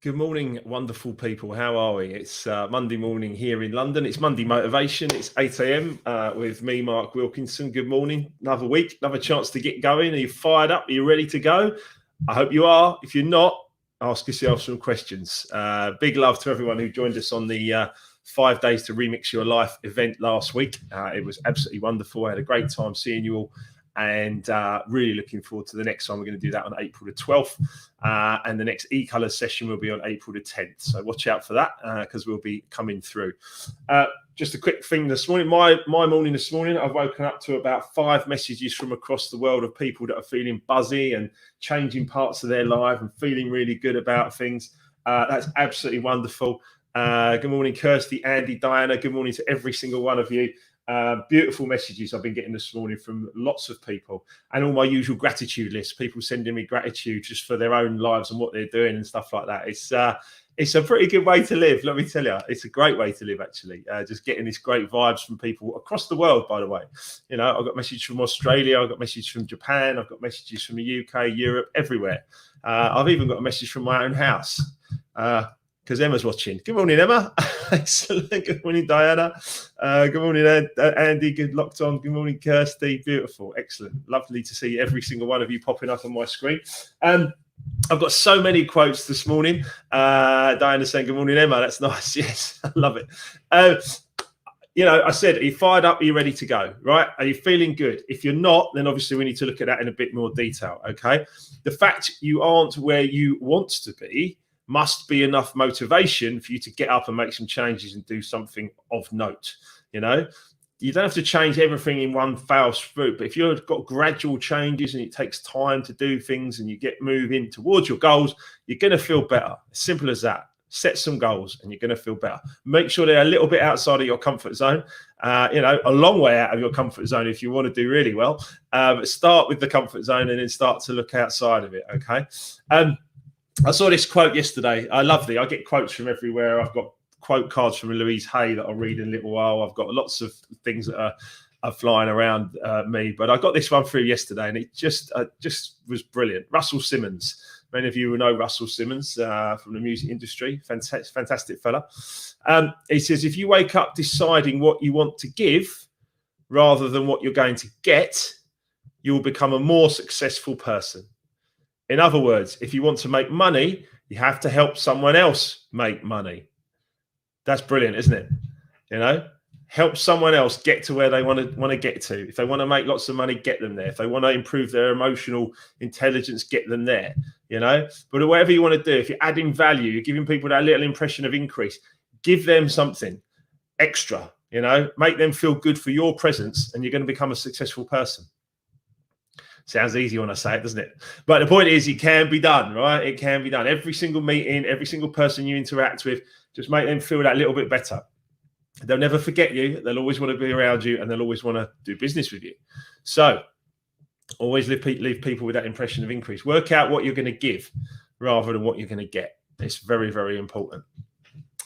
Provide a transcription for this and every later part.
Good morning, wonderful people. How are we? It's Monday morning here in London. It's Monday Motivation. It's 8 a.m. With me, Mark Wilkinson. Good morning. Another week, another chance to get going. Are you fired up? Are you ready to go? I hope you are. If you're not, ask yourself some questions. Big love to everyone who joined us on the 5 days to remix your life event last week. It was absolutely wonderful. I had a great time seeing you all. And really looking forward to the next one. We're going to do that on April the 12th. And the next e-colours session will be on April the 10th. So watch out for that because we'll be coming through. Just a quick thing this morning. My morning this morning, I've woken up to about 5 messages from across the world of people that are feeling buzzy and changing parts of their life and feeling really good about things. That's absolutely wonderful. Good morning, Kirsty, Andy, Diana. Good morning to every single one of you. Beautiful messages I've been getting this morning from lots of people, and all my usual gratitude lists. People sending me gratitude just for their own lives and what they're doing and stuff like that. It's a pretty good way to live, let me tell you. It's a great way to live, actually. Just getting this great vibes from people across the world, by the way. You know, I've got messages from Australia, I've got messages from Japan, I've got messages from the UK, Europe, everywhere. I've even got a message from my own house. Because Emma's watching. Good morning, Emma. Excellent. Good morning, Diana. Good morning, Andy. Good locked on. Good morning, Kirsty. Beautiful. Excellent. Lovely to see every single one of you popping up on my screen. I've got so many quotes this morning. Diana saying, good morning, Emma. That's nice. Yes, I love it. I said, are you fired up? Are you ready to go? Right? Are you feeling good? If you're not, then obviously we need to look at that in a bit more detail. Okay. The fact you aren't where you want to be must be enough motivation for you to get up and make some changes and do something of note. You know, you don't have to change everything in one foul swoop, but if you've got gradual changes and it takes time to do things and you get moving towards your goals, you're going to feel better. As simple as that. Set some goals and you're going to feel better. Make sure they're a little bit outside of your comfort zone, a long way out of your comfort zone if you want to do really well. But start with the comfort zone and then start to look outside of it. Okay. I saw this quote yesterday. I love it. I get quotes from everywhere. I've got quote cards from Louise Hay that I'll read in a little while. I've got lots of things that are flying around me, but I got this one through yesterday, and it just was brilliant. Russell Simmons. Many of you will know Russell Simmons from the music industry. Fantastic fella. He says, if you wake up deciding what you want to give rather than what you're going to get, you will become a more successful person. In other words, if you want to make money, you have to help someone else make money. That's brilliant, isn't it? You know, help someone else get to where they want to get to. If they want to make lots of money, get them there. If they want to improve their emotional intelligence, get them there. You know, but whatever you want to do, if you're adding value, you're giving people that little impression of increase, give them something extra. You know, make them feel good for your presence, and you're going to become a successful person. Sounds easy when I say it, doesn't it? But the point is, it can be done, right? It can be done. Every single meeting, every single person you interact with, just make them feel that little bit better. They'll never forget you. They'll always want to be around you, and they'll always want to do business with you. So always leave people with that impression of increase. Work out what you're going to give rather than what you're going to get. It's very, very important.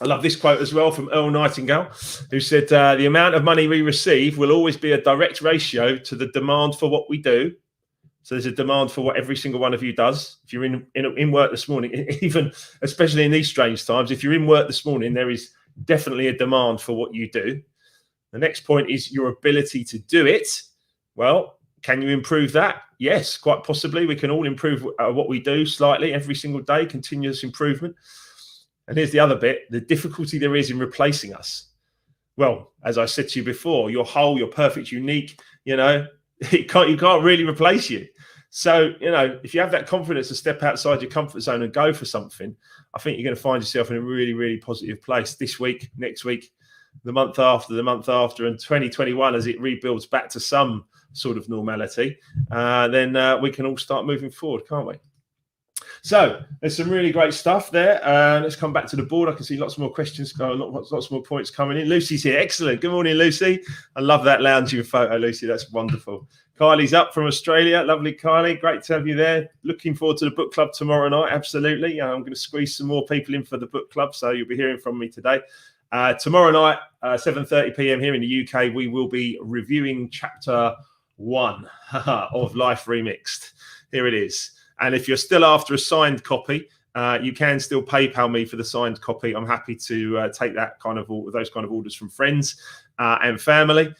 I love this quote as well from Earl Nightingale, who said, the amount of money we receive will always be a direct ratio to the demand for what we do. So there's a demand for what every single one of you does. If you're in work this morning, even especially in these strange times, if you're in work this morning, there is definitely a demand for what you do. The next point is your ability to do it. Well, can you improve that? Yes, quite possibly. We can all improve what we do slightly every single day, continuous improvement. And here's the other bit, the difficulty there is in replacing us. Well, as I said to you before, you're whole, you're perfect, unique, you know, you can't really replace you. So, you know, if you have that confidence to step outside your comfort zone and go for something, I think you're going to find yourself in a really, really positive place this week, next week, the month after, and 2021 as it rebuilds back to some sort of normality. Then we can all start moving forward, can't we? So there's some really great stuff there. Let's come back to the board. I can see lots more questions going, lots more points coming in. Lucy's here. Excellent. Good morning, Lucy. I love that lounging photo, Lucy. That's wonderful. Kylie's up from Australia. Lovely, Kylie. Great to have you there. Looking forward to the book club tomorrow night. Absolutely. I'm going to squeeze some more people in for the book club, so you'll be hearing from me today. Tomorrow night, 7:30 p.m. here in the UK, we will be reviewing chapter 1 of Life Remixed. Here it is. And if you're still after a signed copy, You can still PayPal me for the signed copy. I'm happy to take those kind of orders from friends and family,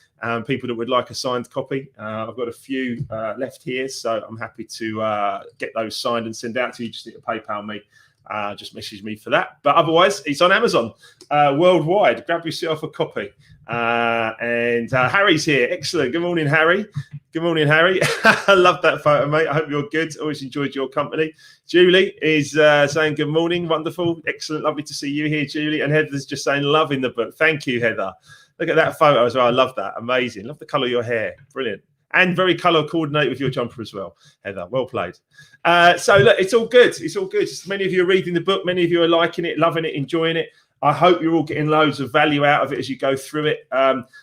people that would like a signed copy. I've got a few left here, so I'm happy to get those signed and send out to you. Just need to PayPal me. Just message me for that. But otherwise, it's on Amazon worldwide. Grab yourself a copy. And Harry's here. Excellent. Good morning, Harry. Good morning, Harry. I love that photo, mate. I hope you're good. Always enjoyed your company. Julie is saying good morning. Wonderful. Excellent. Lovely to see you here, Julie. And Heather's just saying loving the book. Thank you, Heather. Look at that photo as well. I love that. Amazing. Love the colour of your hair. Brilliant. And very colour coordinate with your jumper as well, Heather. Well played. So look, it's all good. It's all good. Many of you are reading the book. Many of you are liking it, loving it, enjoying it. I hope you're all getting loads of value out of it as you go through it.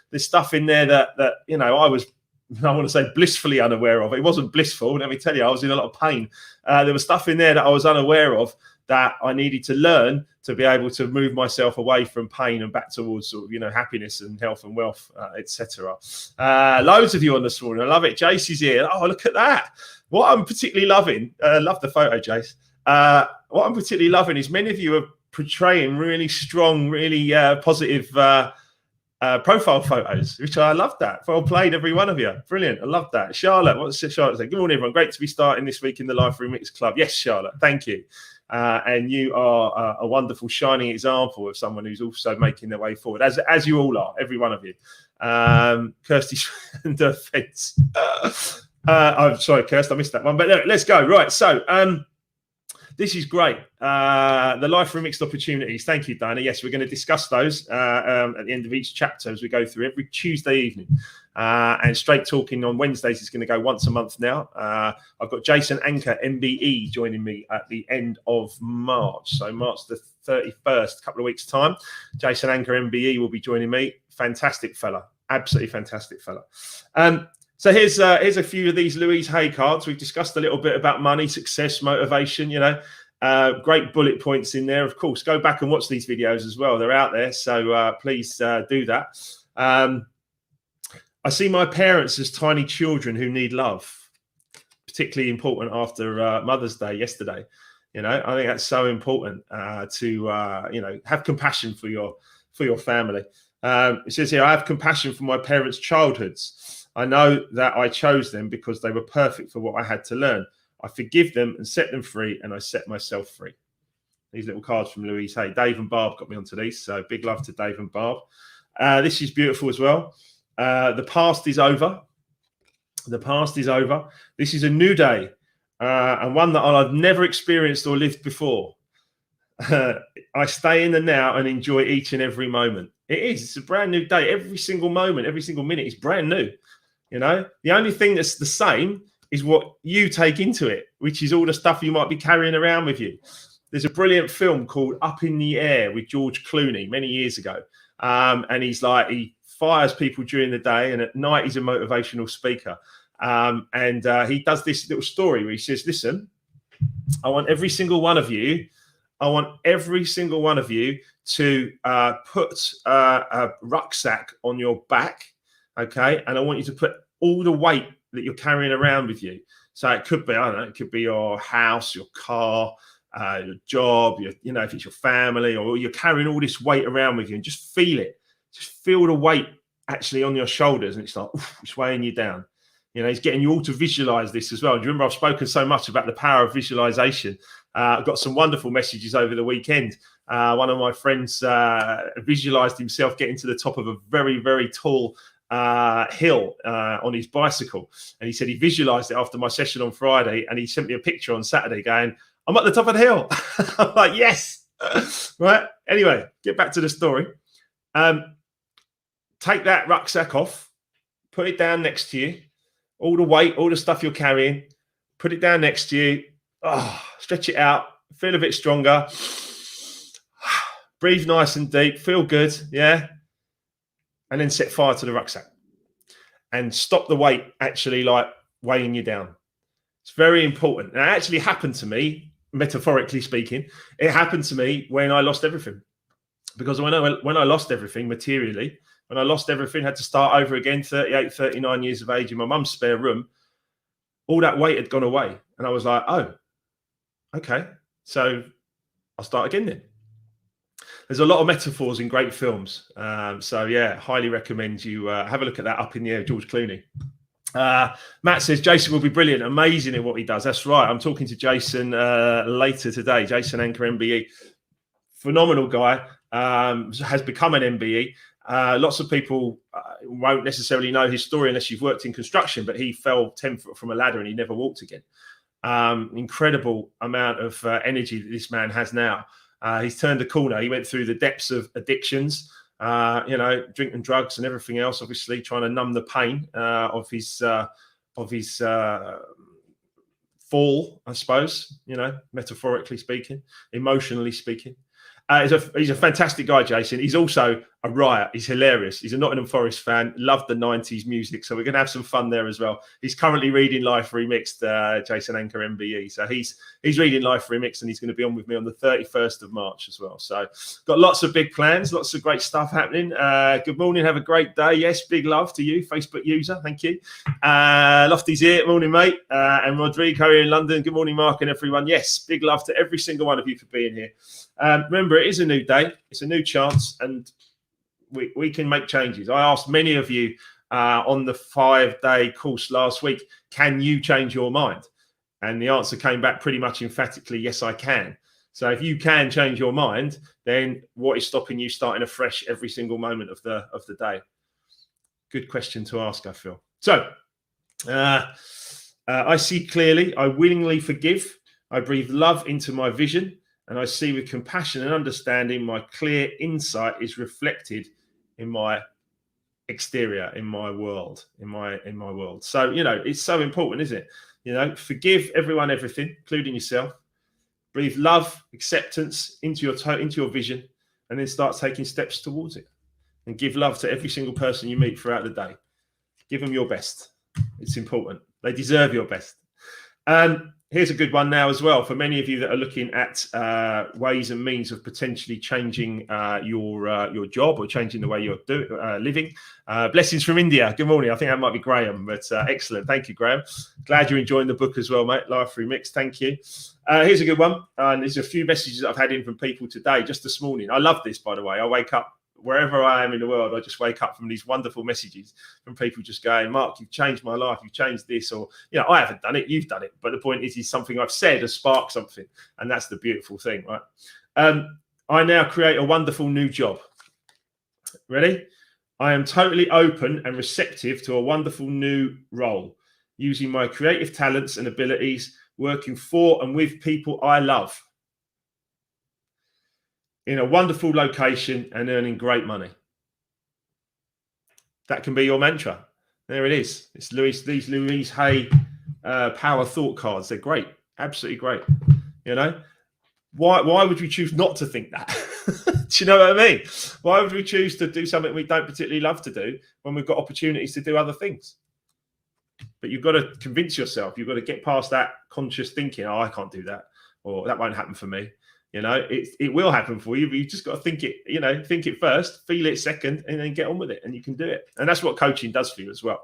There's stuff in there that I want to say blissfully unaware of. It wasn't blissful. Let me tell you, I was in a lot of pain. There was stuff in there that I was unaware of that I needed to learn to be able to move myself away from pain and back towards sort of, happiness and health and wealth, etc. Loads of you on this morning. I love it. Jace is here. Oh, look at that. What I'm particularly loving, love the photo, Jace. What I'm particularly loving is many of you are portraying really strong, really positive profile photos, which I love that. Well played, every one of you. Brilliant. I love that. Charlotte, what's Charlotte saying? Good morning, everyone. Great to be starting this week in the Life Remix Club. Yes, Charlotte. Thank you. And you are a wonderful, shining example of someone who's also making their way forward, as you all are, every one of you. Kirsty defense. I'm sorry, Kirst, I missed that one. But look, let's go. Right. So this is great. The Life Remixed opportunities. Thank you, Diana. Yes, we're going to discuss those at the end of each chapter as we go through every Tuesday evening. And Straight Talking on Wednesdays is going to go once a month now. I've got Jason Anker, MBE, joining me at the end of March. So March the 31st, a couple of weeks' time. Jason Anker, MBE, will be joining me. Fantastic fella. Absolutely fantastic fella. So here's a few of these Louise Hay cards. We've discussed a little bit about money, success, motivation, great bullet points in there. Of course, go back and watch these videos as well. They're out there. So please do that. I see my parents as tiny children who need love, particularly important after Mother's Day yesterday. I think that's so important to have compassion for your family. It says here, I have compassion for my parents' childhoods. I know that I chose them because they were perfect for what I had to learn. I forgive them and set them free, and I set myself free. These little cards from Louise Hay. Dave and Barb got me onto these, so big love to Dave and Barb. This is beautiful as well. The past is over. The past is over. This is a new day, and one that I've never experienced or lived before. I stay in the now and enjoy each and every moment. It is. It's a brand new day. Every single moment, every single minute is brand new. The only thing that's the same is what you take into it, which is all the stuff you might be carrying around with you. There's a brilliant film called Up in the Air with George Clooney many years ago. And he fires people during the day, and at night he's a motivational speaker. And he does this little story where he says, listen, I want every single one of you to put a rucksack on your back, okay? And I want you to put all the weight that you're carrying around with you. So it could be, I don't know, it could be your house, your car, your job, if it's your family, or you're carrying all this weight around with you, and just feel it. Just feel the weight actually on your shoulders, and it's like, it's weighing you down. He's getting you all to visualize this as well. Do you remember I've spoken so much about the power of visualization? I got some wonderful messages over the weekend. One of my friends visualized himself getting to the top of a very, very tall hill on his bicycle. And he said he visualized it after my session on Friday, and he sent me a picture on Saturday going, I'm at the top of the hill. I'm like, yes. Right. Anyway, get back to the story. Take that rucksack off, put it down next to you. All the weight, all the stuff you're carrying, put it down next to you. Stretch it out, feel a bit stronger. Breathe nice and deep, feel good, yeah? And then set fire to the rucksack. And stop the weight actually weighing you down. It's very important. And it actually happened to me, metaphorically speaking. It happened to me when I lost everything. Because when I lost everything materially, when I lost everything, had to start over again, 38, 39 years of age in my mum's spare room, all that weight had gone away. And I was like, oh, okay. So I'll start again then. There's a lot of metaphors in great films. So yeah, highly recommend you have a look at that, Up in the Air, George Clooney. Matt says Jason will be brilliant, amazing in what he does. That's right. I'm talking to Jason later today. Jason Anker MBE, phenomenal guy, has become an MBE. Lots of people won't necessarily know his story unless you've worked in construction, but he fell 10 foot from a ladder and he never walked again. Incredible amount of energy that this man has now. He's turned a corner. He went through the depths of addictions, drinking drugs and everything else, obviously trying to numb the pain of his fall, I suppose, metaphorically speaking, emotionally speaking. He's a fantastic guy, Jason. He's also a riot. He's hilarious. He's a Nottingham Forest fan. Loved the 90s music. So we're going to have some fun there as well. He's currently reading Life Remixed, Jason Anker MBE. So he's reading Life Remixed and he's going to be on with me on the 31st of March as well. So got lots of big plans, lots of great stuff happening. Good morning. Have a great day. Yes, big love to you, Facebook user. Thank you. Lofty's here. Morning, mate. And Rodrigo here in London. Good morning, Mark and everyone. Yes, big love to every single one of you for being here. Remember, it is a new day. It's a new chance, and we can make changes. I asked many of you on the 5-day course last week, can you change your mind? And the answer came back pretty much emphatically, yes, I can. So if you can change your mind, then what is stopping you starting afresh every single moment of the day? Good question to ask, I feel. So I see clearly. I willingly forgive. I breathe love into my vision. And I see with compassion and understanding, my clear insight is reflected in my exterior, in my world, in my world. So, it's so important, isn't it? Forgive everyone, everything, including yourself. Breathe love, acceptance into your vision, and then start taking steps towards it. And give love to every single person you meet throughout the day. Give them your best. It's important. They deserve your best. Here's a good one now as well for many of you that are looking at ways and means of potentially changing your job or changing the way you're living. Blessings from India. Good morning. I think that might be Graham, but excellent. Thank you, Graham. Glad you're enjoying the book as well, mate. Life Remixed. Thank you. Here's a good one. And there's a few messages I've had in from people today, just this morning. I love this, by the way. I wake up wherever I am in the world, I just wake up from these wonderful messages from people just going, Mark, you've changed my life. You've changed this, or, I haven't done it. You've done it. But the point is something I've said has sparked something. And that's the beautiful thing, right? I now create a wonderful new job. Ready? I am totally open and receptive to a wonderful new role, using my creative talents and abilities, working for and with people I love, in a wonderful location and earning great money. That can be your mantra. There it is. It's these Louise Hay power thought cards. They're great. Absolutely great. Why would we choose not to think that? Do you know what I mean? Why would we choose to do something we don't particularly love to do when we've got opportunities to do other things? But you've got to convince yourself. You've got to get past that conscious thinking. Oh, I can't do that. Or that won't happen for me. It will happen for you, but you've just got to think it first, feel it second, and then get on with it, and you can do it. And that's what coaching does for you as well.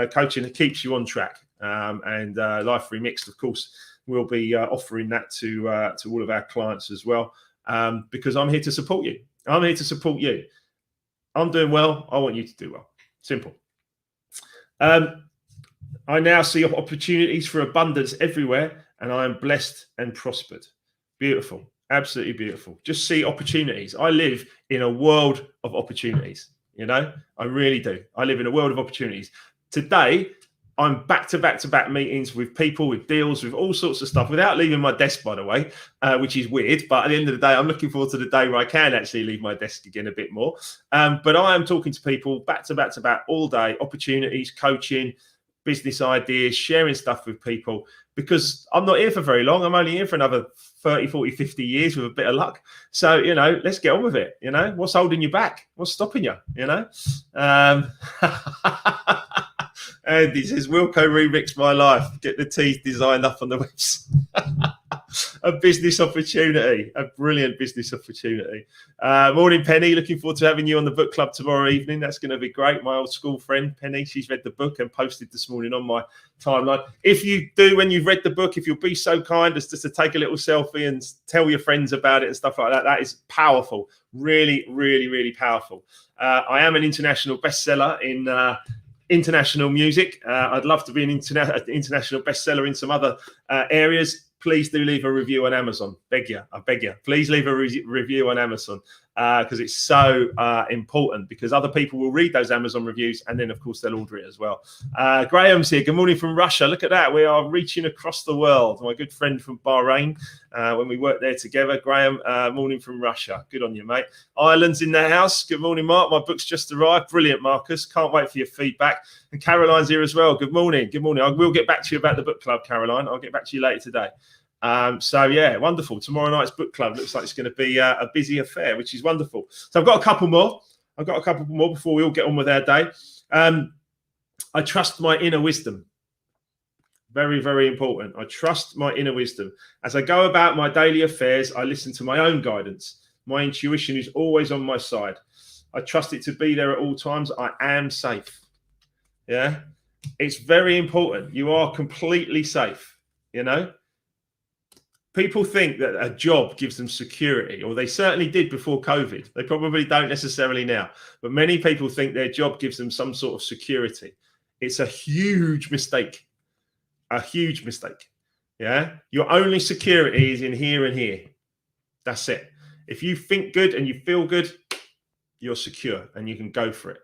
Coaching keeps you on track. And Life Remixed, of course, will be offering that to all of our clients as well, because I'm here to support you. I'm here to support you. I'm doing well. I want you to do well. Simple. I now see opportunities for abundance everywhere, and I am blessed and prospered. Beautiful. Absolutely beautiful. Just see opportunities. I live in a world of opportunities. I really do. I live in a world of opportunities. Today, I'm back-to-back meetings with people, with deals, with all sorts of stuff, without leaving my desk, by the way, which is weird. But at the end of the day, I'm looking forward to the day where I can actually leave my desk again a bit more. But I am talking to people back-to-back all day, opportunities, coaching, business ideas, sharing stuff with people, because I'm not here for very long. I'm only here for another 30, 40, 50 years with a bit of luck. So, let's get on with it. What's holding you back? What's stopping you? And he says, Wilco remixed my life. Get the teeth designed up on the website. A business opportunity, a brilliant business opportunity. Morning, Penny. Looking forward to having you on the book club tomorrow evening. That's going to be great. My old school friend, Penny, she's read the book and posted this morning on my timeline. If you do, when you've read the book, if you'll be so kind as just to take a little selfie and tell your friends about it and stuff like that, that is powerful. Really, really, really powerful. I am an international bestseller in international music. I'd love to be an international bestseller in some other areas. Please do leave a review on Amazon. I beg you. Please leave a review on Amazon because it's so important, because other people will read those Amazon reviews and then, of course, they'll order it as well. Graham's here. Good morning from Russia. Look at that. We are reaching across the world. My good friend from Bahrain, when we worked there together. Graham, morning from Russia. Good on you, mate. Ireland's in the house. Good morning, Mark. My book's just arrived. Brilliant, Marcus. Can't wait for your feedback. And Caroline's here as well. Good morning. Good morning. I will get back to you about the book club, Caroline. I'll get back to you later today. So yeah, wonderful. Tomorrow night's book club looks like it's going to be a busy affair, which is wonderful. So I've got a couple more before we all get on with our day. I trust my inner wisdom. Very, very important. I trust my inner wisdom. As I go about my daily affairs, I listen to my own guidance. My intuition is always on my side. I trust it to be there at all times. I am safe. Yeah, it's very important. You are completely safe, you know. People think that a job gives them security, or they certainly did before COVID. They probably don't necessarily now. But many people think their job gives them some sort of security. It's a huge mistake. A huge mistake. Yeah. Your only security is in here and here. That's it. If you think good and you feel good, you're secure and you can go for it.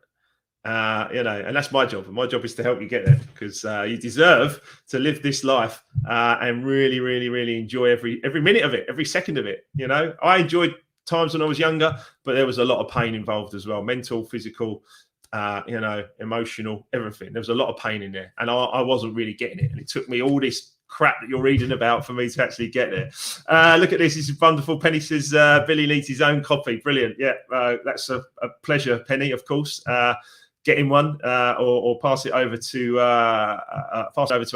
You know, and that's my job. And my job is to help you get there, because you deserve to live this life and really, really, really enjoy every minute of it, every second of it. You know, I enjoyed times when I was younger, but there was a lot of pain involved as well. Mental, physical, you know, emotional, everything. There was a lot of pain in there, and I wasn't really getting it. And it took me all this crap that you're reading about for me to actually get there. Look at this. This is wonderful. Penny says Billy needs his own copy. Brilliant. Yeah, that's a pleasure, Penny, of course. Getting one or pass it over to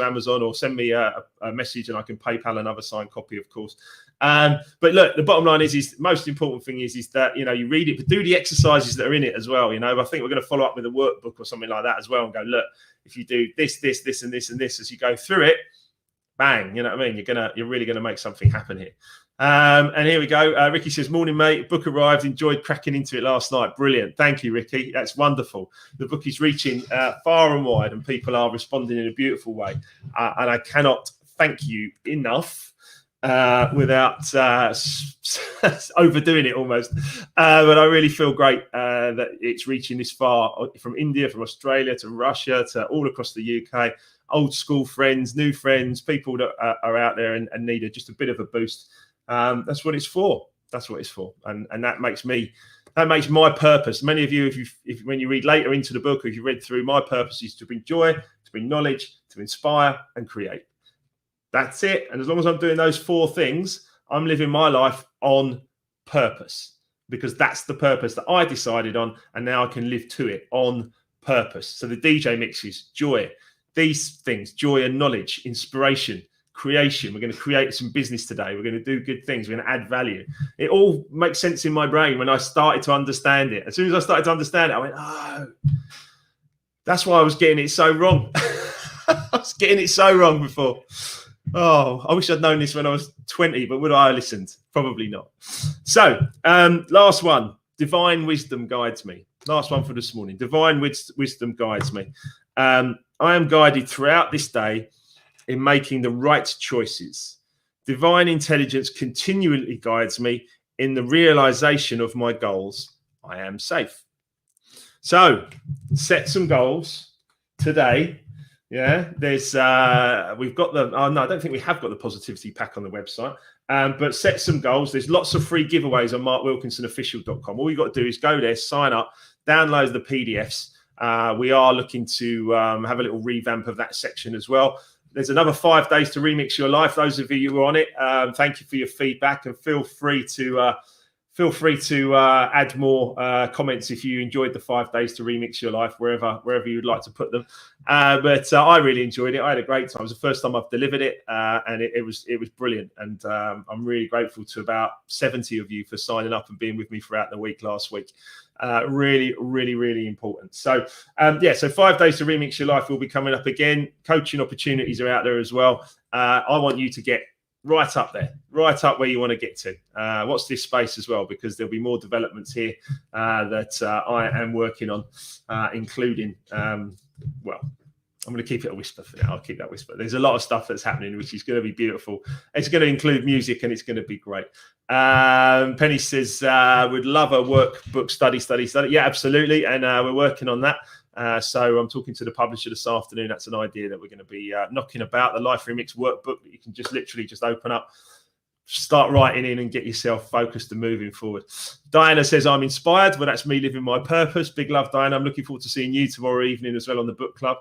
Amazon, or send me a message and I can PayPal another signed copy, of course. But look, the bottom line is the most important thing is that, you know, you read it, but do the exercises that are in it as well. You know, I think we're going to follow up with a workbook or something like that as well, and go, look, if you do this, this, this, and this, and this as you go through it, bang, you know what I mean? You're really going to make something happen here. And here we go. Ricky says, morning, mate. Book arrived. Enjoyed cracking into it last night. Brilliant. Thank you, Ricky. That's wonderful. The book is reaching far and wide, and people are responding in a beautiful way. And I cannot thank you enough without overdoing it almost. But I really feel great that it's reaching this far, from India, from Australia to Russia to all across the UK. Old school friends, new friends, people that are out there and need just a bit of a boost. That's what it's for. That's what it's for. And that makes my purpose. Many of you, if when you read later into the book, or if you read through, my purpose is to bring joy, to bring knowledge, to inspire and create. That's it. And as long as I'm doing those four things, I'm living my life on purpose, because that's the purpose that I decided on. And now I can live to it on purpose. So the DJ mix is joy. These things, joy and knowledge, inspiration, creation. We're going to create some business today. We're going to do good things. We're going to add value. It all makes sense in my brain when I started to understand it. As soon as I started to understand it, I went, oh, that's why I was getting it so wrong. I was getting it so wrong before. Oh, I wish I'd known this when I was 20, but would I have listened? Probably not. So, last one, divine wisdom guides me. Last one for this morning. Divine wisdom guides me. I am guided throughout this day in making the right choices. Divine intelligence continually guides me in the realization of my goals. I am safe. So set some goals today. Yeah, there's we've got the no, I don't think we have got the positivity pack on the website. But set some goals. There's lots of free giveaways on markwilkinsonofficial.com. All you got to do is go there, sign up, download the PDFs. We are looking to have a little revamp of that section as well. There's another 5 days to remix your life. Those of you who are on it, thank you for your feedback, and feel free feel free to add more comments if you enjoyed the 5 days to remix your life, wherever you'd like to put them. But I really enjoyed it. I had a great time. It was the first time I've delivered it, and it was brilliant. And I'm really grateful to about 70 of you for signing up and being with me throughout the week last week. Really, really, really important. So, so 5 days to remix your life will be coming up again. Coaching opportunities are out there as well. I want you to get right up there, right up where you want to get to. Watch this space as well, because there'll be more developments here that I am working on, including, I'm going to keep it a whisper for now. I'll keep that whisper. There's a lot of stuff that's happening, which is going to be beautiful. It's going to include music, and it's going to be great. Penny says, would love a workbook study. Yeah, absolutely. And we're working on that. So I'm talking to the publisher this afternoon. That's an idea that we're going to be knocking about, the Life Remix workbook that you can just literally just open up, start writing in and get yourself focused and moving forward. Diana says, I'm inspired. Well, that's me living my purpose. Big love, Diana. I'm looking forward to seeing you tomorrow evening as well on the book club.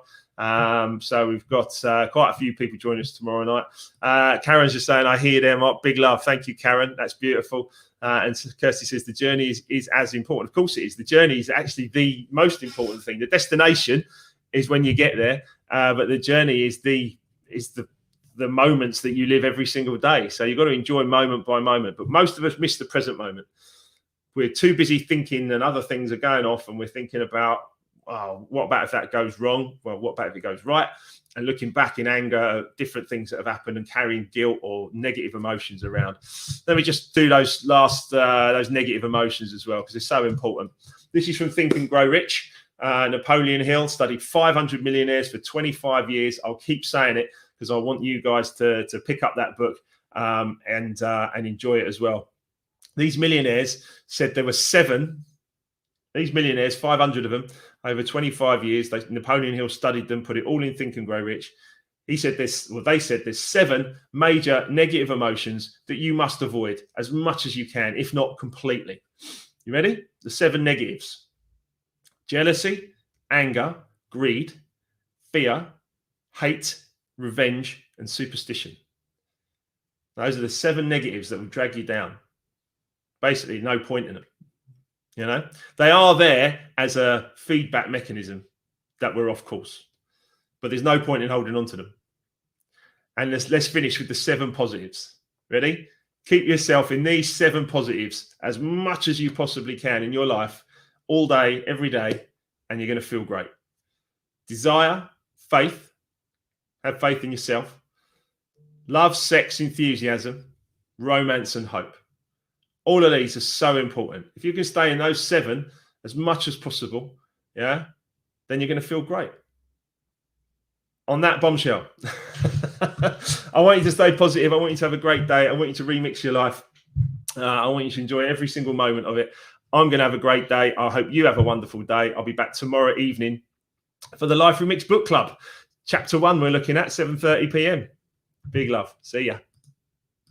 So we've got quite a few people joining us tomorrow night. Karen's just saying, I hear them up. Big love. Thank you, Karen. That's beautiful. And Kirsty says the journey is as important. Of course it is. The journey is actually the most important thing. The destination is when you get there, but the journey is the moments that you live every single day. So you've got to enjoy moment by moment. But most of us miss the present moment. We're too busy thinking, and other things are going off, and we're thinking about, oh, what about if that goes wrong? Well, what about if it goes right? And looking back in anger at different things that have happened and carrying guilt or negative emotions around. Let me just do those last, those negative emotions as well, because it's so important. This is from Think and Grow Rich. Napoleon Hill studied 500 millionaires for 25 years. I'll keep saying it because I want you guys to pick up that book and enjoy it as well. These millionaires said there were 7. These millionaires, 500 of them, over 25 years. Napoleon Hill studied them, put it all in Think and Grow Rich. He said this, well, they said there's 7 major negative emotions that you must avoid as much as you can, if not completely. You ready? The 7 negatives: jealousy, anger, greed, fear, hate, revenge, and superstition. Those are the 7 negatives that will drag you down. Basically, no point in them. You know, they are there as a feedback mechanism that we're off course, but there's no point in holding on to them. And let's finish with the 7 positives. Ready? Keep yourself in these 7 positives as much as you possibly can in your life, all day, every day, and you're going to feel great. Desire, faith, have faith in yourself. Love, sex, enthusiasm, romance, and hope. All of these are so important. If you can stay in those 7 as much as possible, yeah, then you're going to feel great. On that bombshell, I want you to stay positive. I want you to have a great day. I want you to remix your life. I want you to enjoy every single moment of it. I'm going to have a great day. I hope you have a wonderful day. I'll be back tomorrow evening for the Life Remix Book Club. Chapter 1 we're looking at, 7:30 p.m. Big love. See ya.